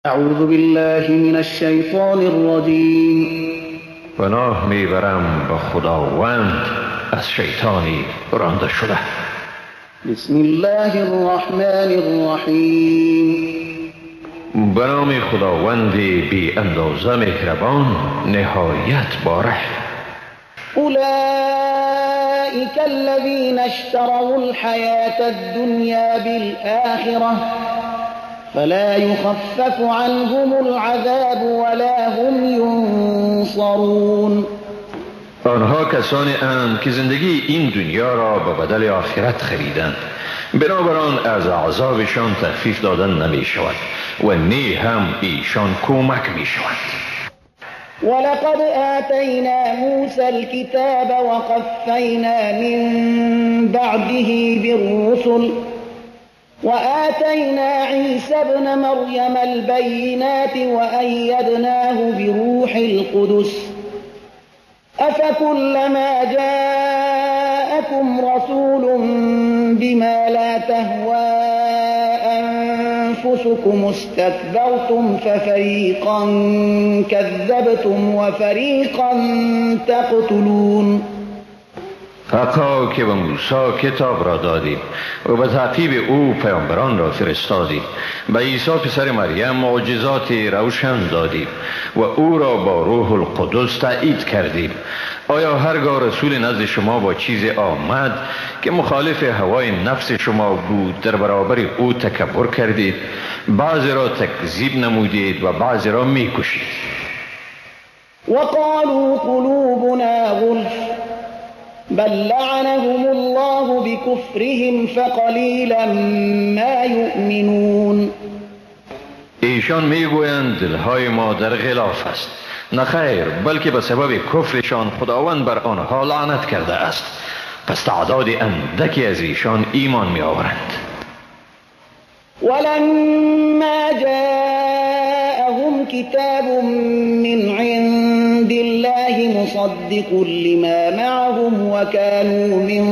اعوذ بالله من الشیطان الرجیم. پناه میبرم با خداوند از شیطانی رانده شده. بسم الله الرحمن الرحیم. به نام خداوند بی اندازه مهربان نهایت باره. اولئک الذین اشتروا الحیاة الدنیا بالآخرة فلا يخفف عنهم العذاب ولا هم ينصرون. آنها کسانی اند که زندگی این دنیا را به بدل آخرت خریدند، بنابراین از عذابشان تخفیف دادن نمی شود و نی هم ایشان کمک می شود. ولقد آتینا موسی الكتاب وقفینا من بعده بالرسل وآتينا عيسى ابن مريم البينات وأيدناه بروح القدس أفكلما جاءكم رسول بما لا تهوى أنفسكم استكبرتم ففريقا كذبتم وفريقا تقتلون. حقا که به موسی کتاب را دادیم و به تعقیب او پیامبران را فرستادیم، به عیسی پسر مریم معجزات روشن دادیم و او را با روح القدس تأیید کردیم. آیا هرگاه رسول نزد شما با چیز آمد که مخالف هوای نفس شما بود در برابر او تکبر کردید، بعضی را تکذیب نمودید و بعضی را میکشید؟ وقالوا قلوبنا غلف بل لعنهم الله بكفرهم فقلیلا ما یؤمنون. ایشان میگویند دلهای ما در غلاف است. نه خیر، بلکه به سبب کفرشان خداوند بر آنها لعنت کرده است، پس تعداد اندکی از ایشان ایمان می آورند. ولما جاءهم كتاب من عند الله مصدق لما معهم وكانوا من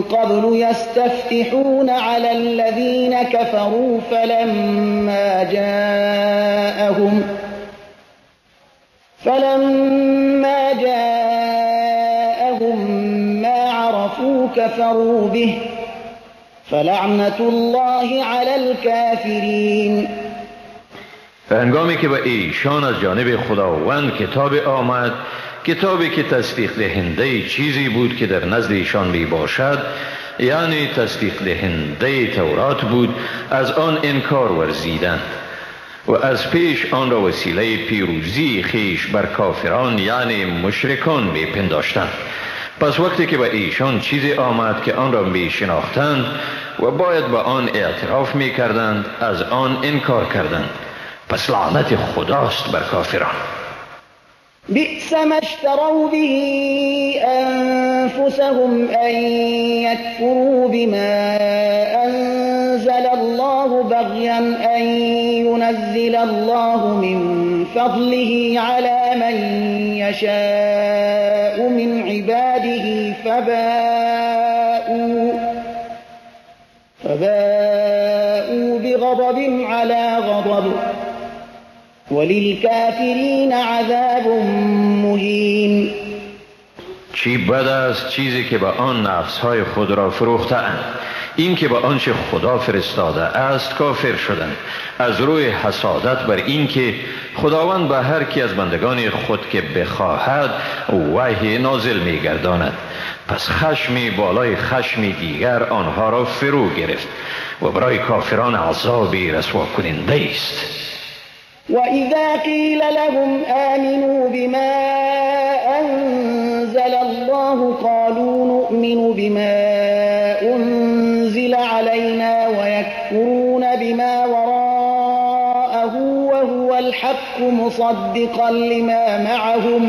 قبل يستفتحون على الذين كفروا فلما جاءهم ما عرفوا كفروا به فلعنة الله على الكافرین. هنگامی که به ایشان از جانب خداوند کتاب آمد، کتابی که تصدیق دهنده چیزی بود که در نزد ایشان می باشد، یعنی تصدیق دهنده تورات بود، از آن انکار ورزیدند و از پیش آن را وسیله پیروزی خیش بر کافران یعنی مشرکان می پنداشتند. پس وقتی که به ایشان چیزی آمد که آن را می شناختند و باید به آن اعتراف می کردند، از آن انکار کردند. پس لعنت خداست بر کافران. بئس ما اشتروا به انفسهم ان يكفروا بما انزل الله بغيا ان ينزل الله من فضله على من يشاء من عباده فباءوا بغضب على غضب وللكافرین عذاب مهین. چی بد است چیزی که به آن نفسهای خود را فروخته اند. این که به آنچه خدا فرستاده است کافر شدند، از روی حسادت بر این که خداوند به هر کی از بندگان خود که بخواهد وحی نازل می گرداند. پس خشمی بالای خشمی دیگر آنها را فرو گرفت و برای کافران عذابی رسوا کننده است. وَإِذَا قِيلَ لَهُمْ آمِنُوا بِمَا أَنزَلَ اللَّهُ قَالُوا نُؤْمِنُ بِمَا أُنزِلَ عَلَيْنَا وَيَكْفُرُونَ بِمَا وَرَاءَهُ وَهُوَ الْحَقُّ مُصَدِّقًا لِمَا مَعَهُمْ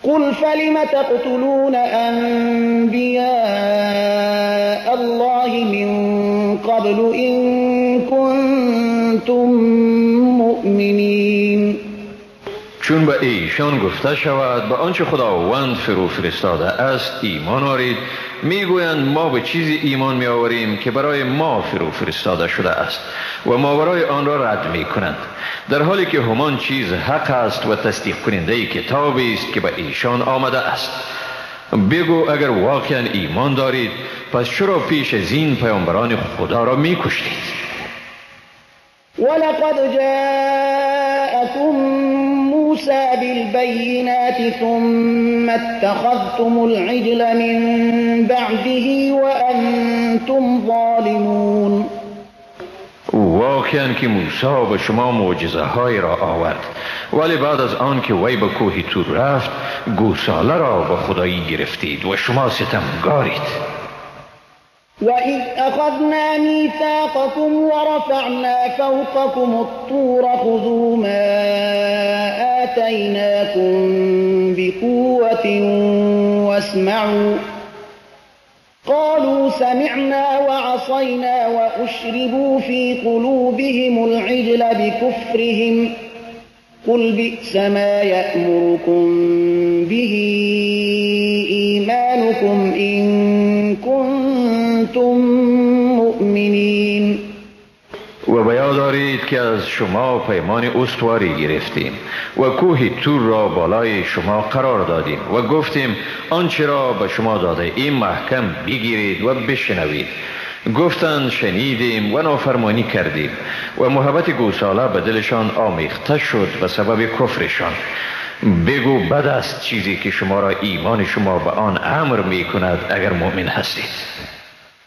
قُلْ فَلِمَ تَقْتُلُونَ أَنبِيَاءَ اللَّهِ مِن قَبْلُ إِن كُنتُم مؤمنین. چون به ایشان گفته شود به آنچه خداوند فرو فرستاده است ایمان آورید، میگویند ما به چیزی ایمان می آوریم که برای ما فرو فرستاده شده است و ماورای آن را رد می کنند، در حالی که همان چیز حق است و تصدیق کننده کتابی است که به ایشان آمده است. بگو اگر واقعا ایمان دارید پس چرا پیش از این پیامبران خدا را می کشتید؟ ولقد جاءكم موسى بالبينات ثم اتخذتم العجل من بعده وأنتم ظالمون. واقعا که موسی به شما معجزه های را آورد، ولی بعد از آن که وی به کوه طور رفت گوساله را به خدایی گرفتید و شما ستمگارید. وَإِذْ أَخَذْنَا مِيثَاقَكُمْ وَرَفَعْنَا فَوْقَكُمُ الطُّورَ خُذُوا مَا آتَيْنَاكُمْ بِقُوَّةٍ وَاسْمَعُوا قَالُوا سَمِعْنَا وَعَصَيْنَا وَأُشْرِبُوا فِي قُلُوبِهِمُ الْعِجْلَ بِكُفْرِهِمْ قُلْ بِئْسَ مَا يَأْمُرُكُمْ بِهِ إِيمَانُكُمْ إِن كُنتُم مُؤْمِنِينَ. و بیاد دارید که از شما پیمان استواری گرفتیم و کوه طور را بالای شما قرار دادیم و گفتیم آنچه را به شما داده این محکم بگیرید و بشنوید. گفتند شنیدیم و نافرمانی کردیم و محبت گوساله به دلشان آمیخته شد به سبب کفرشان. بگو بد است چیزی که شما را ایمان شما به آن امر می کند اگر مؤمن هستید.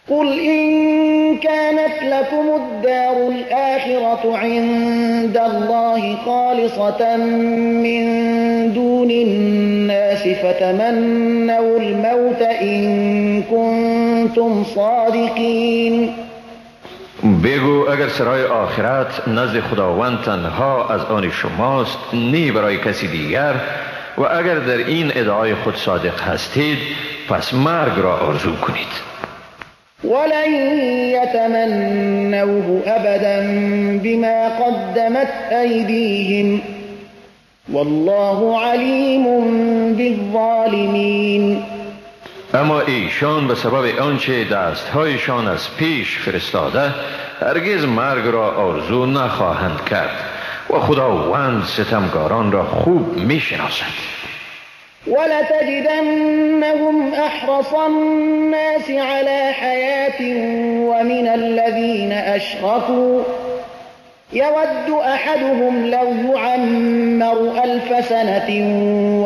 قل إن كانت لكم الدار الآخرة عند الله خالصة من دون الناس فتمنوا الموت إن كنتم صادقين. بگو اگر سرای آخرت نزد خداوند تنها از آن شماست، نی برای کسی دیگر، و اگر در این ادعای خود صادق هستید پس مرگ را آرزو کنید. ولن يتمنوه أبدا بما قدمت أيديهم والله عليم بالظالمين. اما ایشان به سبب آنچه دستهایشان از پیش فرستاده هرگز مرگ را آرزو نخواهند کرد و خداوند ستمگاران را خوب میشناسد. ولتجدنهم أحرص الناس على حياة ومن الذين أشركوا يود أحدهم لو يعمر 1000 سنة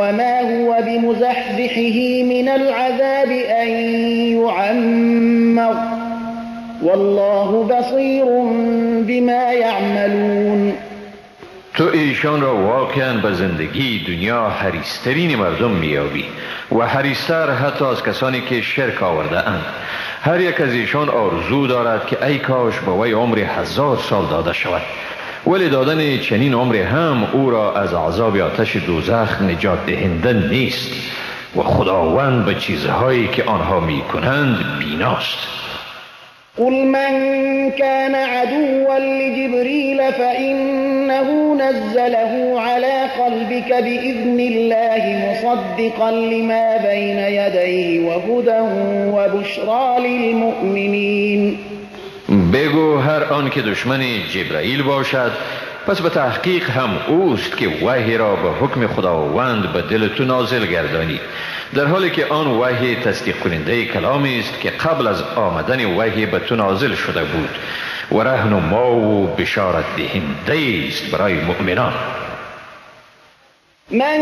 وما هو بمزحزحه من العذاب أن يعمر والله بصير بما يعملون. تو ایشان را واقعا به زندگی دنیا حریص‌ترین مردم میابی و حریص‌تر حتی از کسانی که شرک آورده اند. هر یک از ایشان آرزو دارد که ای کاش به وی عمر 1000 سال داده شود، ولی دادن چنین عمر هم او را از عذاب آتش دوزخ نجات دهنده نیست و خداوند به چیزهایی که آنها میکنند بیناست. قل من كان عدوا لجبريل فإنه نزله على قلبك بإذن الله مصدقا لما بين يديه وهدى وبشرى للمؤمنين. بگو هر آن که دشمن جبرائیل باشد پس به تحقیق هم اوست که وحی را به حکم خداوند به دل تو نازل گردانی، در حالی که آن وحی تصدیق کننده کلامی است که قبل از آمدن وحی به تو نازل شده بود و رهنما و بشارت دهنده است برای مؤمنان. من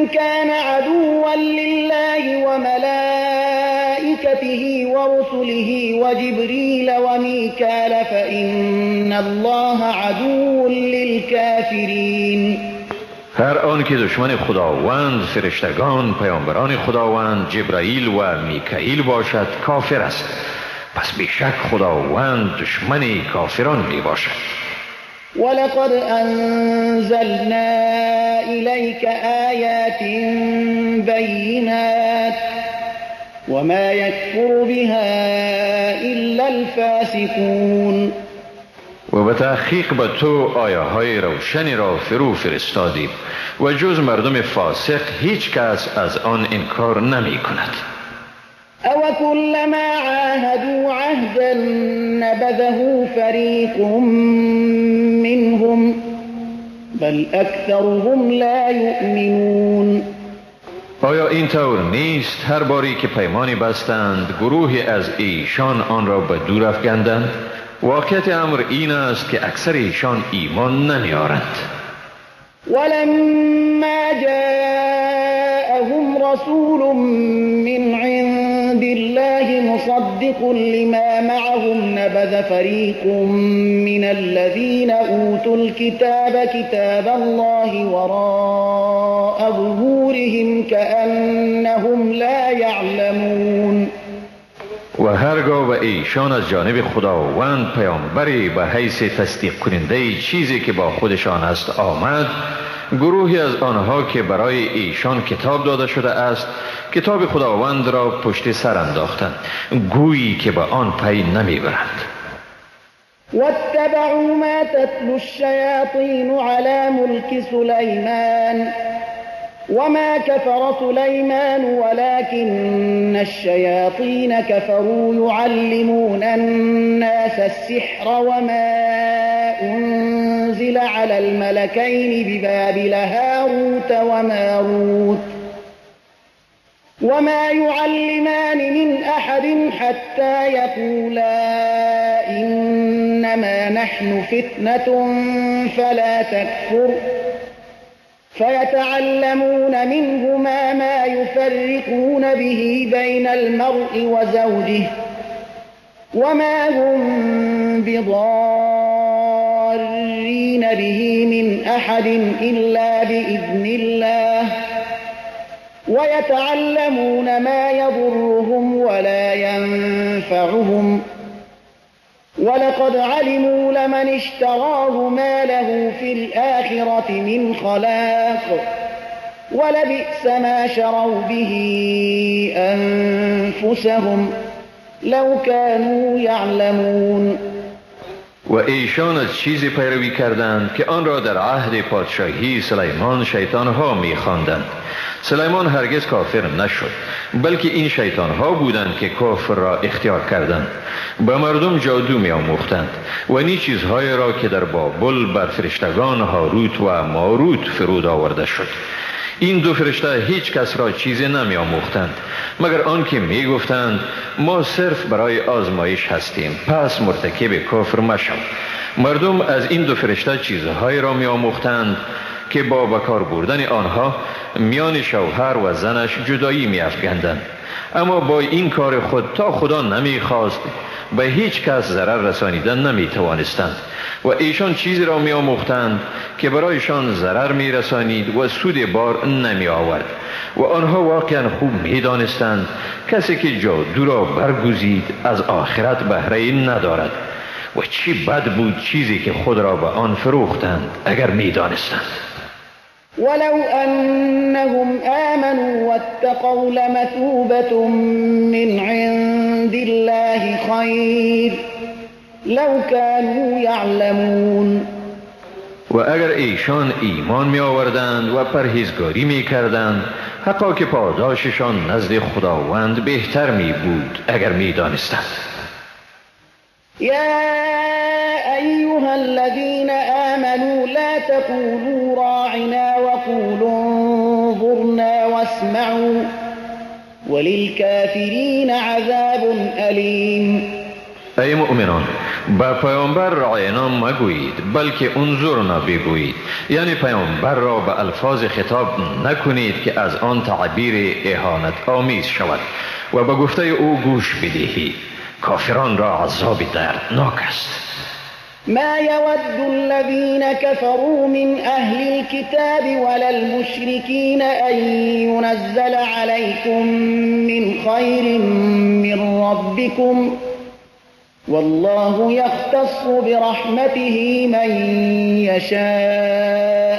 كان عدوا لله وملائكته ورسله وجبريل وميكال فإن الله عدو للكافرين. هر آن که دشمن خداوند، فرشتگان، پیامبران خداوند، جبرائیل و میکائیل باشد کافر است، پس بیشک خداوند دشمن کافران می باشد. ولقد أنزلنا إليك آيات بينات وما يكفر بها إلا الفاسقون. و به تحقیق به تو آیه های روشنی را فرو فرستادیم و جز مردم فاسق هیچ کس از آن انکار نمی کند. او كلما عاهدوا عهدا نبذه فريق منهم بل اکثرهم لا یؤمنون. آیا این طور نیست هر باری که پیمانی بستند گروهی از ایشان آن را به دور افکندند؟ واقعیت امر این است که اکثر ایشان ایمان نمیارند. ولما جاءهم رسول من عند الله مصدق لما معهم نبذ فريق من الذين أوتوا الكتاب كتاب الله وراء ظهورهم كأنهم لا يعلمون. و هرگاه به ایشان از جانب خداوند پیامبری به حیث تصدیق کننده چیزی که با خودشان است آمد، گروهی از آنها که برای ایشان کتاب داده شده است کتاب خداوند را پشت سر انداختند گویی که به آن پی نمیبرند. واتبعوا ما تتلو الشياطين على ملك سليمان وما كفر سليمان ولكن الشياطين كفروا يعلمون الناس السحر وما أنزل على الملكين ببابل هاروت وماروت وما يعلمان من أحد حتى يقولا إنما نحن فتنة فلا تكفر فيتعلمون منهما ما يفرقون به بين المرء وزوجه وما هم بضارين به من أحد إلا بإذن الله ويتعلمون ما يضرهم ولا ينفعهم ولقد علموا لمن اشتراه ما له في الآخرة من خلاق ولبئس ما شروا به أنفسهم لو كانوا يعلمون. و ایشان از چیزی پیروی کردند که آن را در عهد پادشاهی سلیمان شیطانها می‌خواندند. سلیمان هرگز کافر نشد، بلکه این شیطانها بودند که کفر را اختیار کردند. به مردم جادو می‌آموختند و نی چیزهای را که در بابل بر فرشتگان هاروت و ماروت فرود آورده شد. این دو فرشته هیچ کس را چیزی نمی آموختند مگر آن که می گفتند ما صرف برای آزمایش هستیم پس مرتکب کفر مشو. مردم از این دو فرشته چیزهایی را می آموختند که با بکار بردن آنها میان شوهر و زنش جدایی می افکندند. اما با این کار خود تا خدا نمی خواست به هیچ کس ضرر رسانیدن نمی توانستند و ایشان چیزی را می آموختند که برایشان ضرر می رسانید و سود بار نمی آورد و آنها واقعا خوب می دانستند کسی که جادو را برگزید از آخرت بهره ندارد و چی بد بود چیزی که خود را به آن فروختند اگر می دانستند. ولو أنهم آمنوا واتقوا لمثوبة من عند الله خير لو كانوا يعلمون. و اگر ایشان ایمان می آوردند و پرهیزگاری می کردند حقا که پاداششان نزد خداوند بهتر می بود اگر می دانستند. يا أيها الذين آمنوا لا تقولوا راعنا وقولوا انظرنا واسمعوا وللكافرين عذاب أليم. ای مؤمنان با پیامبر رعینا مگویید بلکه انظرنا بگویید، یعنی پیامبر را به الفاظ خطاب نکنید که از آن تعبیر اهانت آمیز شود و به گفته او گوش بدهید. کافران را عذاب دردناک است. ما يود الذين كفروا من أهل الكتاب ولا المشركين أن ينزل عليكم من خير من ربكم والله يختص برحمته من يشاء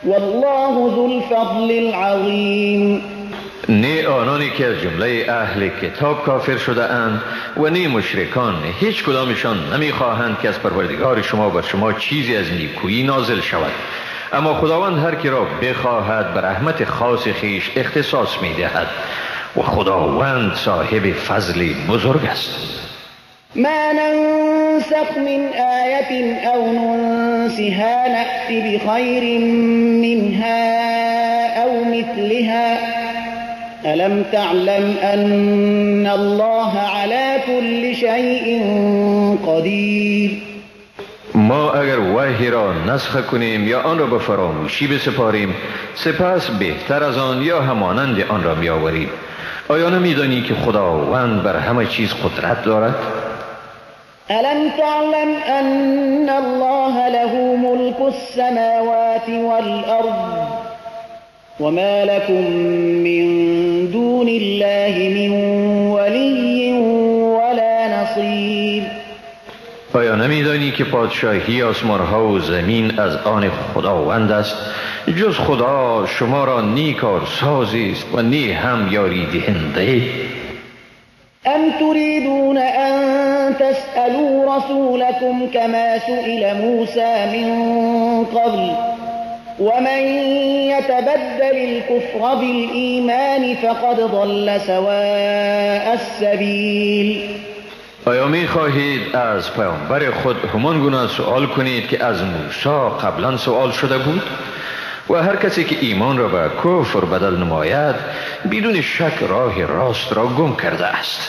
والله ذو الفضل العظيم. نه آنانی که از جمله اهل کتاب کافر شده اند و نه مشرکان، هیچ کدامشان نمیخواهند که از پروردگار شما بر شما چیزی از نیکویی نازل شود، اما خداوند هر کی را بخواهد به رحمت خاص خیش اختصاص میدهد و خداوند صاحب فضل بزرگ است. ما ننسخ من آية أو ننسها نأت بخير منها أو مثلها ألم تعلم أن الله على كل شيء قدير. ما اگر وحی را نسخ کنیم یا آن را به فراموشی بسپاریم، سپس بهتر از آن یا همانند آن را می آوریم. آیا نمی‌دانی که خداوند بر همه چیز قدرت دارد؟ ألم تعلم أن الله له ملك السماوات والأرض وما لكم من دون الله من ولي ولا نصير. آیا نمی‌دانی که پادشاهی آسمان‌ها و زمین از آن خداوند است؟ جز خدا شما را نی کارسازی است و نی هم یاری دهنده. أم تريدون أن تسألوا رسولكم كما سئل موسى من قبل ومن يتبدل الكفر بالإيمان فقد ضل سواء السبيل. آیا می خواهید از پیامبر خود همان گونه سوال کنید که از موسی قبلا سوال شده بود؟ و هر کسی که ایمان را به کفر بدل نماید بدون شک راه راست را گم کرده است.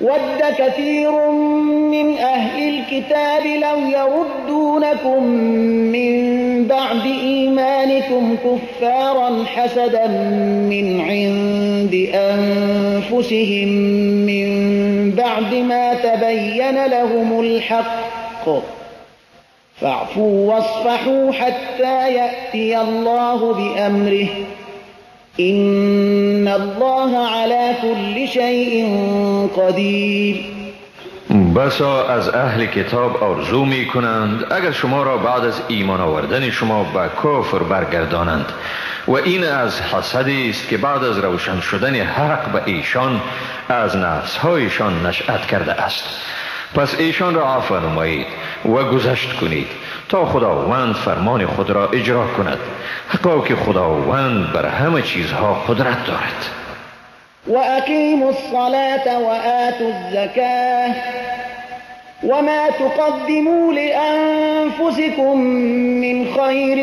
ود كثير من أهل الكتاب لو يردونكم من بعد إيمانكم كفارا حسدا من عند أنفسهم من بعد ما تبين لهم الحق فاعفوا واصفحوا حتى يأتي الله بأمره إن الله على كل شيء قدیر. بسا از اهل کتاب آرزو می کنند اگر شما را بعد از ایمان آوردن شما به کفر برگردانند و این از حسدی است که بعد از روشن شدن حق به ایشان از نفسهایشان نشأت کرده است. پس ایشان را عفو نمایید و گذشت کنید تا خداوند فرمان خود را اجرا کند، حقا که خداوند بر همه چیزها قدرت دارد. وأقيموا الصلاة وآتوا الزكاة وما تقدموا لأنفسكم من خير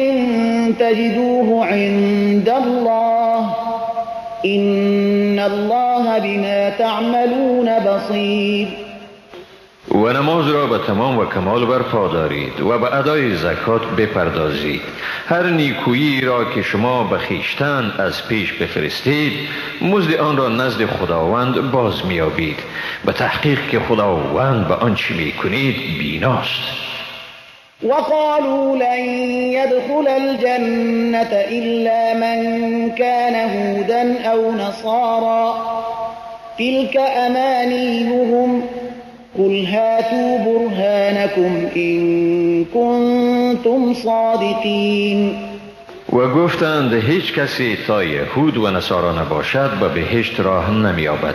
تجدوه عند الله إن الله بما تعملون بصير. و نماز را به تمام و کمال برپا دارید و به ادای زکات بپردازید. هر نیکویی را که شما به خویشتن از پیش بفرستید مزد آن را نزد خداوند باز میابید، به تحقیق که خداوند به آنچه میکنید بیناست. وقالوا لن يدخل الجنة إلا من كان هودا أو نصارى تلك أمانيهم قل هاتوا برهانكم إن كنتم صادقين. و گفتند هیچ کسی تا یهود و نصارا نباشد به بهشت راه نمیابد.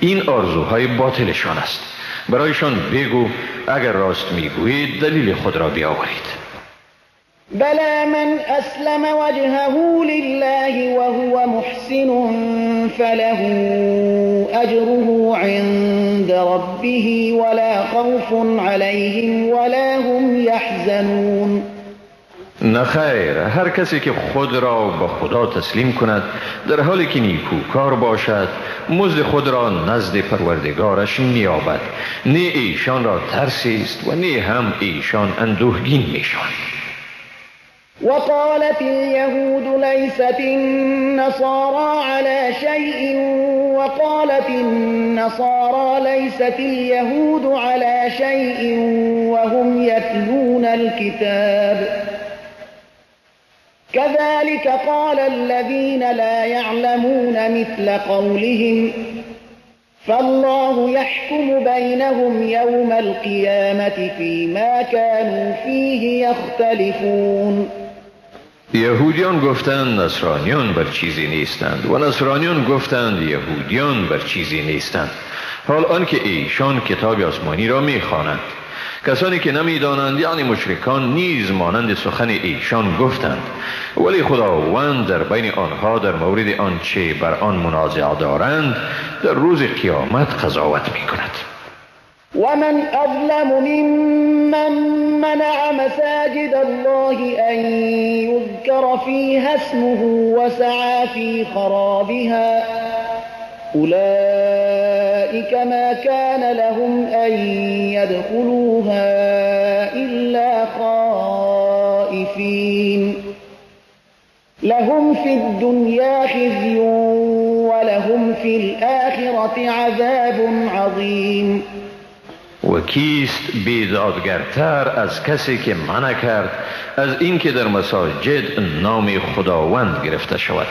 این آرزوهای باطلشان است. برایشان بگو اگر راست میگویید دلیل خود را بیاورید. بلى من أسلم وجهه لله وهو محسن فله أجره عند ربه ولا خوف عليهم ولا هم يحزنون. نخیر، هر کسی که خود را به خدا تسلیم کند در حالی که نیکوکار باشد مزد خود را نزد پروردگارش می‌یابد. نه ایشان را ترسی است و نه هم ایشان اندوهگین میشوند. وقالت اليهود ليست النصارى على شيء وقالت النصارى ليست اليهود على شيء وهم يتلون الكتاب كذلك قال الذين لا يعلمون مثل قولهم فالله يحكم بينهم يوم القيامة فيما كانوا فيه يختلفون. یهودیان گفتند نصرانیان بر چیزی نیستند و نصرانیان گفتند یهودیان بر چیزی نیستند، حال آنکه ایشان کتاب آسمانی را میخوانند. کسانی که نمیدانند یعنی مشرکان نیز مانند سخن ایشان گفتند، ولی خداوند در بین آنها در مورد آنچه بر آن منازعه دارند در روز قیامت قضاوت میکند. ومن أظلم ممن منع مساجد الله أن يذكر فيها اسمه وسعى في خرابها أولئك ما كان لهم أن يدخلوها إلا خائفين لهم في الدنيا خزي ولهم في الآخرة عذاب عظيم. و کیست بیدادگرتر از کسی که منع کرد از اینکه در مساجد نام خداوند گرفته شود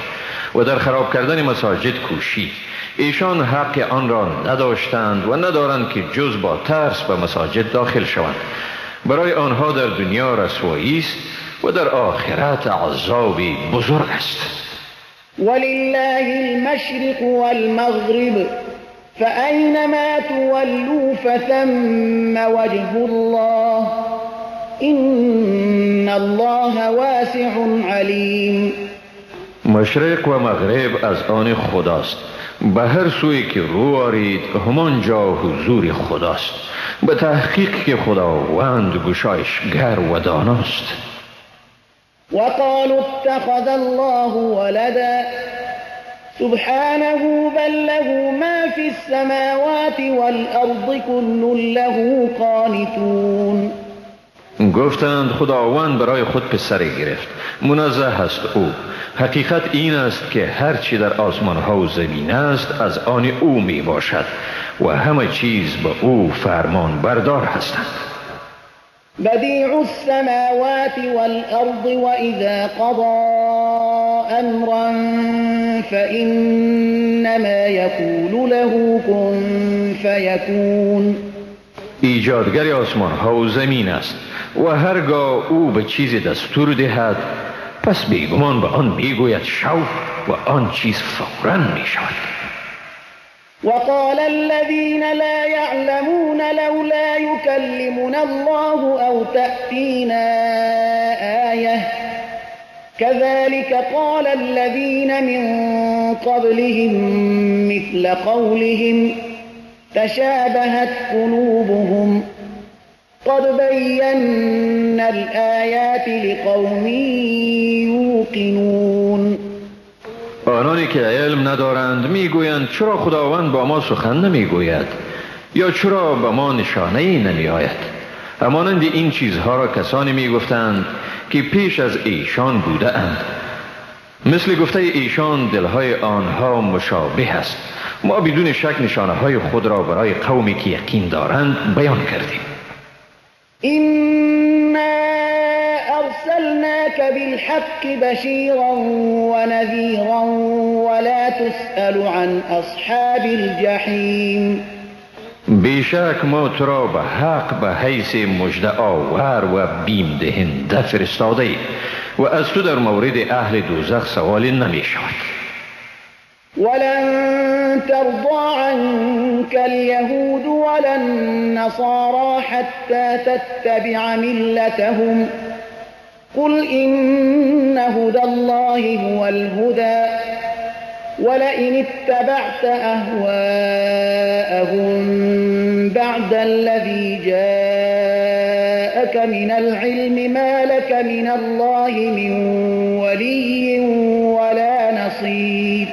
و در خراب کردن مساجد کوشید. ایشان حق آن را نداشتند و ندارند که جز با ترس به مساجد داخل شوند. برای آنها در دنیا رسوایی است و در آخرت عذابی بزرگ است. ولله المشرق والمغرب فأينما تولوا فثم وجه الله إن الله واسع عليم. مشرق و مغرب از آن خداست، به هر سوی که رو آرید همان جا حضور خداست. به تحقیق که خداوند گشایشگر و داناست. وقالوا اتخذ الله ولدا سبحانه بل له ما في السماوات والأرض كل له قانتون. گفتند خداوند برای خود پسری گرفت، منزه است او. حقیقت این است که هر چی در آسمان ها و زمین است از آن او می باشد و همه چیز به او فرمان بردار هستند. بديع السماوات والأرض وإذا قضى أمرا فإنما يقول له كن فيكون. ایجادگر آسمان ها و زمین است و هرگاه او به چیزی دستور دهد پس بیگمان به آن میگوید شو و آن چیز فوراً می شود. وقال الذين لا يعلمون لولا يكلمنا الله أو تأتينا آية كذلك قال الذين من قبلهم مثل قولهم تشابهت قلوبهم قد بينا الآيات لقوم يوقنون. آنانی که علم ندارند میگویند چرا خداوند با ما سخن نمیگوید یا چرا به ما نشانه ای نمی آید. همانند این چیزها را کسانی میگفتند که پیش از ایشان بوده اند. مثل گفته ایشان دلهای آنها مشابه است. ما بدون شک نشانه های خود را برای قومی که یقین دارند بیان کردیم. أرسلناك بالحق بشيرا ونذيرا ولا تسأل عن أصحاب الجحيم. بیشک ما تو را به حق به حیث مژده آور و بیم دهنده فرستاده ایم و از تو در مورد اهل دوزخ سوالی نمی شود. ولن ترضى عنك اليهود ولا النصارى حتى تتبع ملتهم قل إن هدى الله هو الهدى ولئن اتبعت أهواءهم بعد الذي جاءك من العلم ما لك من الله من ولي ولا نصير.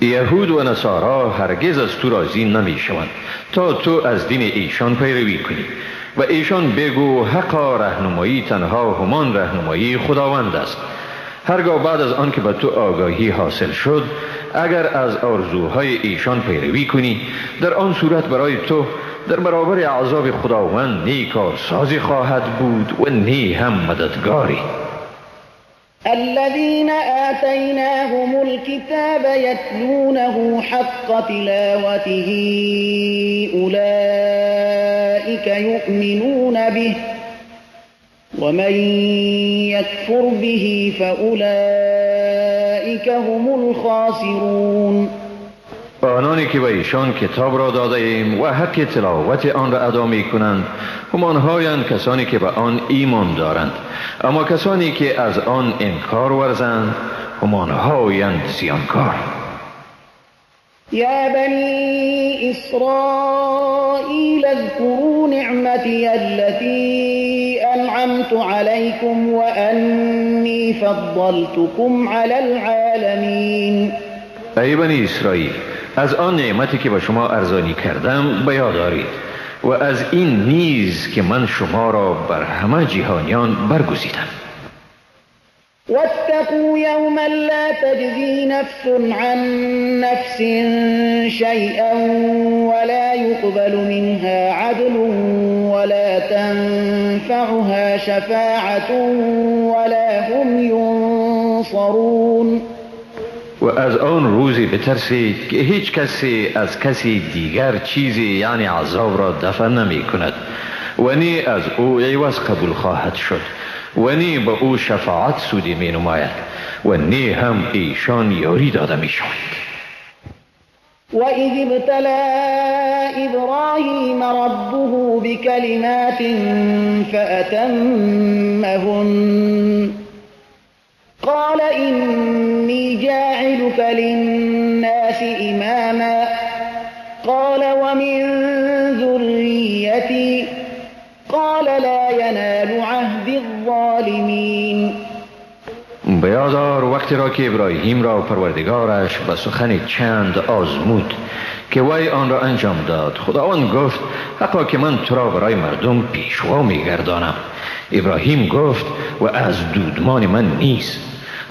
یهود و نصارا هرگز از تو راضی نمی شوند تا تو از دین ایشان پیروی کنی و ایشان بگو حقا رهنمایی تنها همان رهنمایی خداوند است. هرگاه بعد از آن که به تو آگاهی حاصل شد اگر از آرزوهای ایشان پیروی کنی در آن صورت برای تو در برابر عذاب خداوند نی کارسازی خواهد بود و نی هم مددگاری. الذين آتيناهم الكتاب يتلونه حق تلاوته أولئك يؤمنون به ومن يكفر به فأولئك هم الخاسرون. آنانی که به ایشان کتاب را داده ایم و حق تلاوت آن را ادا می کنند همانهایند کسانی که به آن ایمان دارند، اما کسانی که از آن انکار ورزند همانهایند زیانکار. يا بني إسرائيل اذكروا نعمتي التي أنعمت عليكم وأني فضلتكم على العالمين. ای بنی اسرائیل، از آن نعمتی که به شما ارزانی کردم به یاد دارید و از این نیز که من شما را بر همه جهانیان برگزیدم. واتقوا يوما لا تجزي نفس عن نفس شيئا ولا يقبل منها عدل ولا تنفعها شفاعة ولا هم ينصرون. و از آن روزی بترسید که هیچ کسی از کسی دیگر چیزی یعنی عذاب را دفع نمی کند و نی از او عوض قبول خواهد شد و نی به او شفاعت سودی می نماید و نی هم ایشان یاری داده می شود. وَإِذِ ابْتَلَى إِبْرَاهِيمَ رَبُّهُ بِكَلِمَاتٍ فَأَتَمَّهُنَّ قال إني جاعلك للناس إماما قال ومن ذريتي قال لا ينال عهد الظالمین. بیادار وقتی را که ابراهیم را پروردگارش به سخن چند آزمود که وی آن را انجام داد، خداوند گفت حقا که من تو را برای مردم پیشوا میگردانم. ابراهیم گفت و از دودمان من نیست.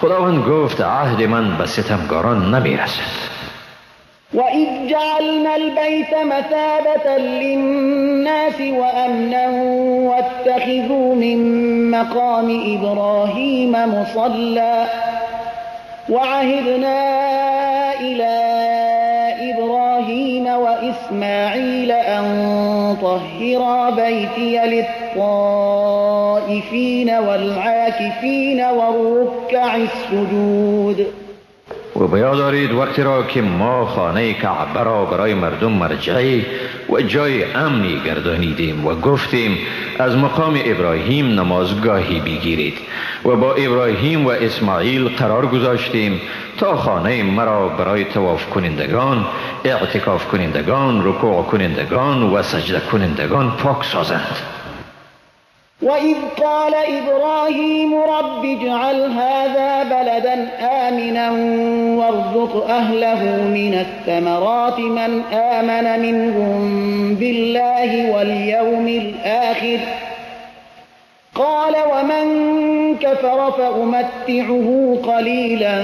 خداوند گفت عهد من به ستمگاران نمیرسد. وَإِذْ جَعَلْنَا الْبَيْتَ مَثَابَةً لِلنَّاسِ وَأَمْنًا وَاتَّخِذُوا مِن مَّقَامِ إِبْرَاهِيمَ مُصَلًّى وَعَهِدْنَا إِلَى إِبْرَاهِيمَ وَإِسْمَاعِيلَ أَن طَهِّرَا بَيْتِيَ لِلطَّائِفِينَ وَالْعَاكِفِينَ وَالرُّكَّعِ السُّجُودِ. و بیادارید وقتی را که ما خانه کعبه را برای مردم مرجعی و جای امنی گردانیدیم و گفتیم از مقام ابراهیم نمازگاهی بگیرید و با ابراهیم و اسماعیل قرار گذاشتیم تا خانه مرا برای طواف کنندگان، اعتکاف کنندگان، رکوع کنندگان و سجده کنندگان پاک سازند. وَإِذْ قَالَ إِبْرَاهِيمُ رَبِّ اجْعَلْ هَذَا بَلَدًا آمِنًا وَارْزُقْ أَهْلَهُ مِنَ الثَّمَرَاتِ مَنْ آمَنَ مِنْهُمْ بِاللَّهِ وَالْيَوْمِ الْآخِرِ قَالَ وَمَنْ كَفَرَ فَأُمَتِّعُهُ قَلِيلًا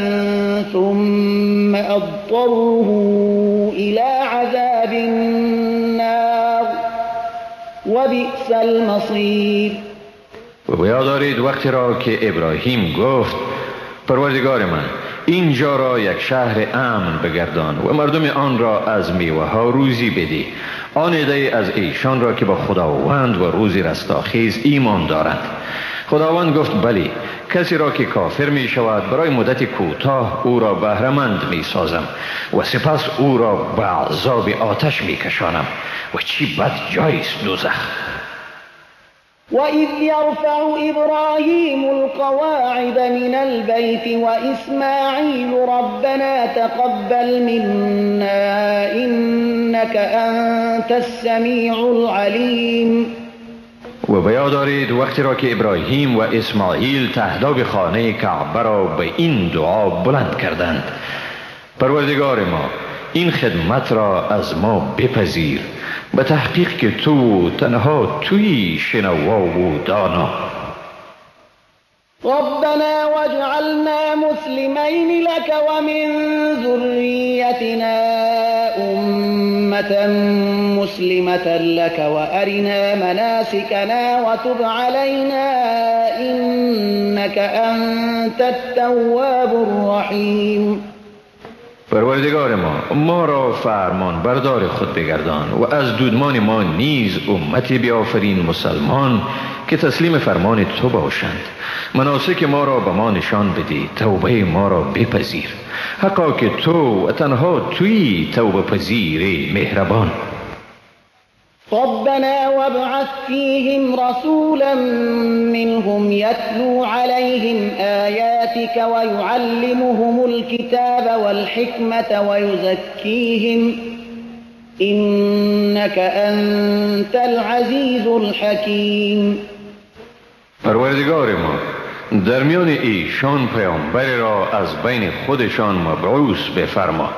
ثُمَّ أَضْطَرُّهُ إِلَى عَذَابِ النَّارِ وَبِئْسَ الْمَصِيرُ. و بیادارید وقتی را که ابراهیم گفت پروردگار من اینجا را یک شهر امن بگردان و مردم آن را از میوه ها روزی بدی. آن عده از ایشان را که با خداوند و روزی رستاخیز ایمان دارند. خداوند گفت بلی، کسی را که کافر می شود برای مدت کوتاه او را بهره‌مند می سازم و سپس او را به عذاب آتش می کشانم و چی بد جایست دوزخ. وَإِذْ يَرْفَعُ إِبْرَاهِيمُ الْقَوَاعِدَ مِنَ الْبَيْتِ وَإِسْمَاعِيلُ رَبَّنَا تَقَبَّلْ مِنَّا إِنَّكَ أَنْتَ السَّمِيعُ الْعَلِيمُ. و بیادارید وقتی را که ابراهیم و اسماعیل تهداب خانه کعبه را به این دعا بلند کردند: پروردگار ما این خدمت را از ما بپذیر، به تحقیق که تو تنها تویی شنوا و دانا. ربنا واجعلنا مسلمين لك ومن ذريتنا أمة مسلمة لك وأرنا مناسكنا وتب علينا إنك أنت التواب الرحيم. پروردگار ما را فرمان بردار خود بگردان و از دودمان ما نیز امتی بیافرین مسلمان که تسلیم فرمان تو باشند. مناسک ما را به ما نشان بدی، توبه ما را بپذیر. حقا که تو و تنها تویی توبه پذیر مهربان. ربنا وابعث فيهم رسولا منهم يتلو عليهم آياتك ويعلمهم الكتاب والحكمة ويزكيهم إنك أنت العزيز الحكيم. پروردگار ما، در میان ایشان پیامبر را از بین خودشان مبعوث بفرما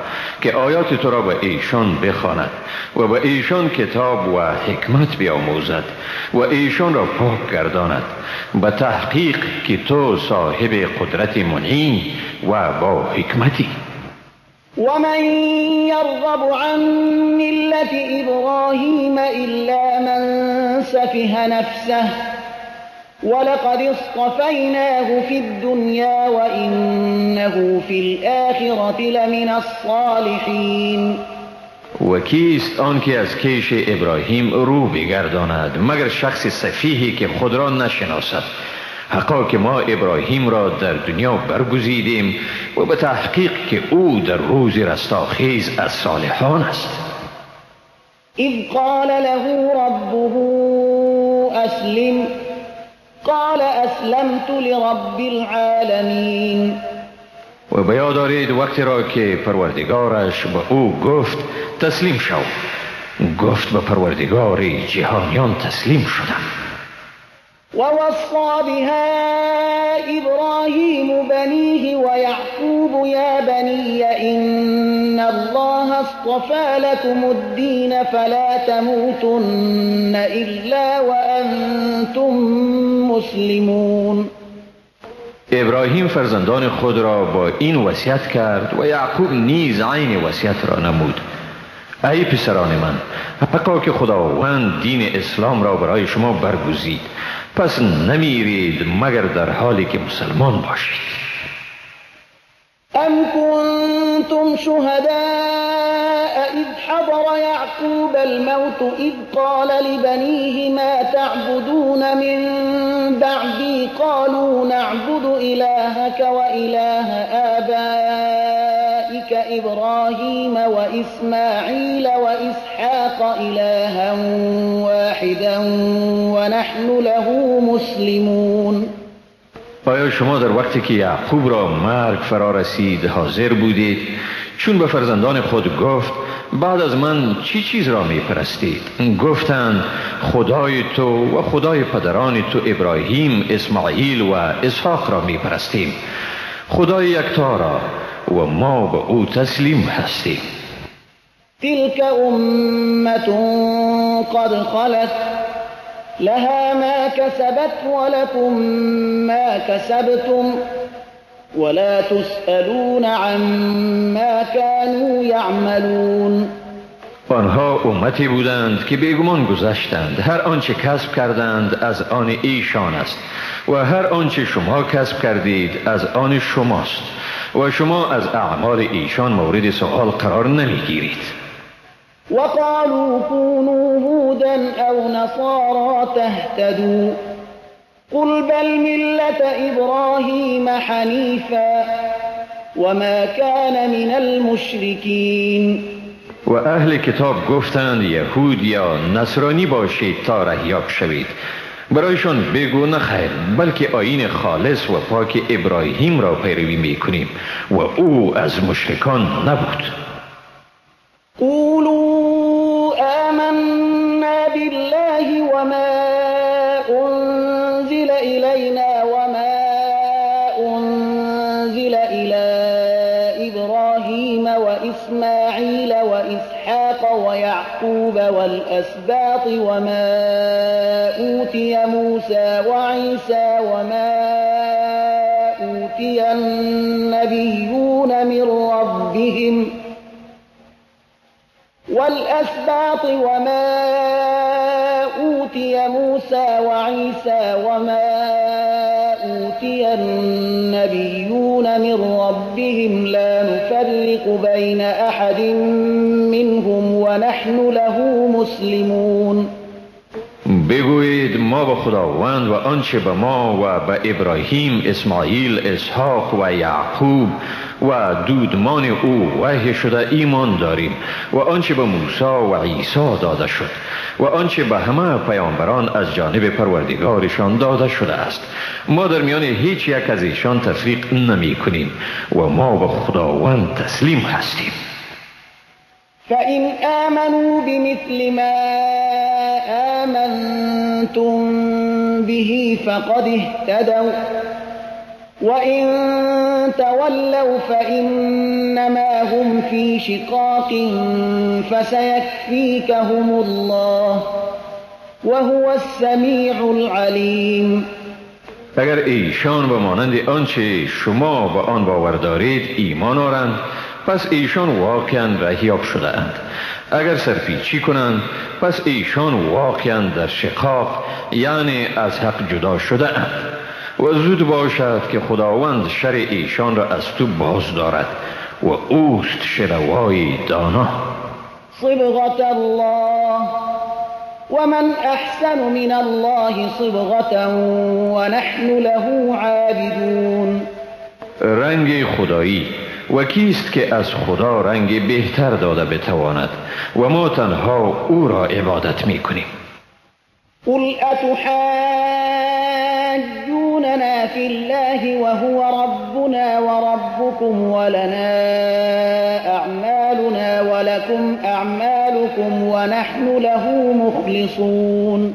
که آیات تو را به ایشان بخواند و به ایشان کتاب و حکمت بیاموزد و ایشان را پاک گرداند، به تحقیق که تو صاحب قدرت منعی و با حکمتی. ومن يرغب عن ملة إبراهيم إلا من سفه نفسه ولقد اصطفيناه في الدنيا وإنه في الآخرة لمن الصالحين. و کیست آن که از کیش ابراهیم رو بگرداند مگر شخص سفیهی که خود را نشناسد. حقا که ما ابراهیم را در دنیا برگزیدیم و به تحقیق که او در روز رستاخیز از صالحان است. اذ قال له ربه اسلم قال اسلمت لرب العالمین. و بیا دارید وقتی را که پروردگارش به او گفت تسلیم شو، گفت به پروردگار جهانیان تسلیم شدم. ووصى بها إبراهيم بنيه ويعقوب يا بني إن الله اصطفى لكم الدين فلا تموتن إلا وأنتم مسلمون. ابراهیم فرزندان خود را با این وصیت کرد و یعقوب نیز عین وصیت را نمود. ای پسران من، حقا که خداوند دین اسلام را برای شما برگزید، پس نمیرید مگر در حالی که مسلمان باشید. ام کنتم شهداء اذ حضر یعقوب الموت اذ قال لبنيه ما تعبدون من بعدی قالوا نعبد الهك وإله آبائك إبراهيم وإسماعيل وإسحاق إلها واحدا ونحن له مسلمون. آیا شما در وقتی که یعقوب را مرگ فرا رسید حاضر بودید چون به فرزندان خود گفت بعد از من چی چیز را می پرستید؟ گفتند خدای تو و خدای پدران تو ابراهیم، اسماعیل و اسحاق را می پرستیم، خدای یکتا را، و ما به او تسلیم هستیم. تلك امة قد خلت لها ما كسبت ولكم ما كسبتم ولا تسألون عما كانوا يعملون. آنها امتی بودند که بیگمان گذشتند، هر آنچه کسب کردند از آن ایشان است و هر آنچه شما کسب کردید از آن شماست و شما از اعمال ایشان مورد سؤال قرار نمیگیرید. وقالوا كونوا هودا أو نصارى تهتدوا قل بل ملة إبراهيم حنيفا وما كان من المشركين. و اهل کتاب گفتند یهود یا نصرانی باشید تا رهیاب شوید. برایشان بگو نخیر، بلکه آیین خالص و پاک ابراهیم را پیروی میکنیم و او از مشرکان نبود. قولوا آمنا بالله وما أنزل إلينا وما أنزل إلى إبراهيم وإسماعيل وإسحاق ويعقوب والأسباط وما أوتي موسى وعيسى وما أوتي النبيون من ربهم والأسباط وما أوتي موسى وعيسى وما أوتي النبيون من ربهم لا نفرق بين أحد منهم ونحن له مسلمون. بگویید ما به خداوند و آنچه به ما و به ابراهیم، اسماعیل، اسحاق و یعقوب و دودمان او وحی شده ایمان داریم و آنچه به موسی و عیسی داده شد و آنچه به همه پیامبران از جانب پروردگارشان داده شده است. ما در میان هیچ یک از ایشان تفریق نمی کنیم و ما به خداوند تسلیم هستیم. فإن آمنوا بمثل ما آمنتم به فقد اهتدوا وإن تولوا فإنما هم في شقاق فسيكفيكهم الله وهو السميع العليم. اگر ایشان به مانند آنچه شما به آن باور دارید ایمان آورند پس ایشان واقعا رهیاب شده اند. اگر سرپیچی کنند پس ایشان واقعا در شقاق یعنی از حق جدا شده اند و زود باشد که خداوند شر ایشان را از تو باز دارد و اوست شنوای دانا. صبغة الله ومن أحسن من الله صبغة ونحن له عابدون. رنگ خدایی و کیست که از خدا رنگ بهتر داده بتواند و ما تنها او را عبادت می کنیم. قل أتحاجوننا في الله وهو ربنا وربكم ولنا أعمالنا ولكم أعمالكم ونحن له مخلصون.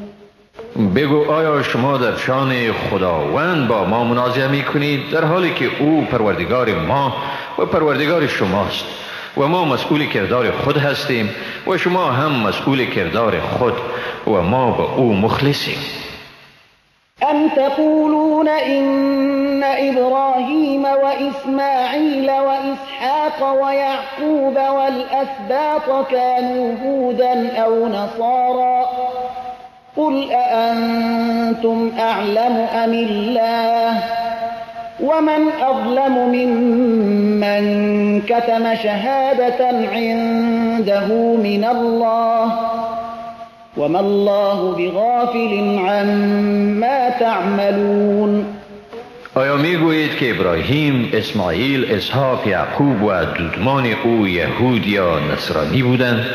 بگو آیا شما در شان خداوند با ما منازعه می کنید در حالی که او پروردگار ما و پروردگار شماست و ما مسئول کردار خود هستیم و شما هم مسئول کردار خود و ما به او مخلصیم. أم تقولون إن إبراهيم وإسماعيل وإسحاق ويعقوب والأسباط كانوا هودا أو نصارى قل أأنتم أعلم أم الله ومن أظلم ممن كتم شهادة عنده من الله وما الله بغافل عما تعملون. آیا میگویید که ابراهیم، اسماعیل، اسحاق، یعقوب و دودمان او یهود یا نصرانی بودند؟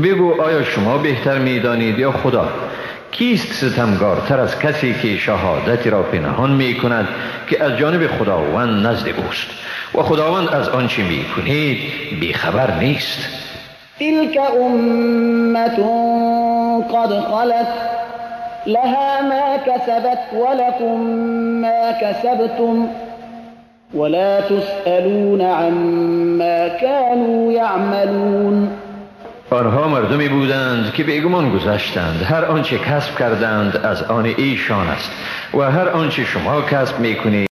بگو آیا شما بهتر میدانید یا خدا؟ کیست ستمگارتر از کسی که شهادتی را پنهان می کند که از جانب خداوند نزد اوست و خداوند از آنچه می کنید بیخبر نیست؟ تلك أمة قد خلت لها ما كسبت ولكم ما كسبتم ولا تسألون عما كانوا يعملون. آنها مردمی بودند که بیگمان گذشتند. هر آنچه کسب کردند از آن ایشان است و هر آنچه شما کسب میکنید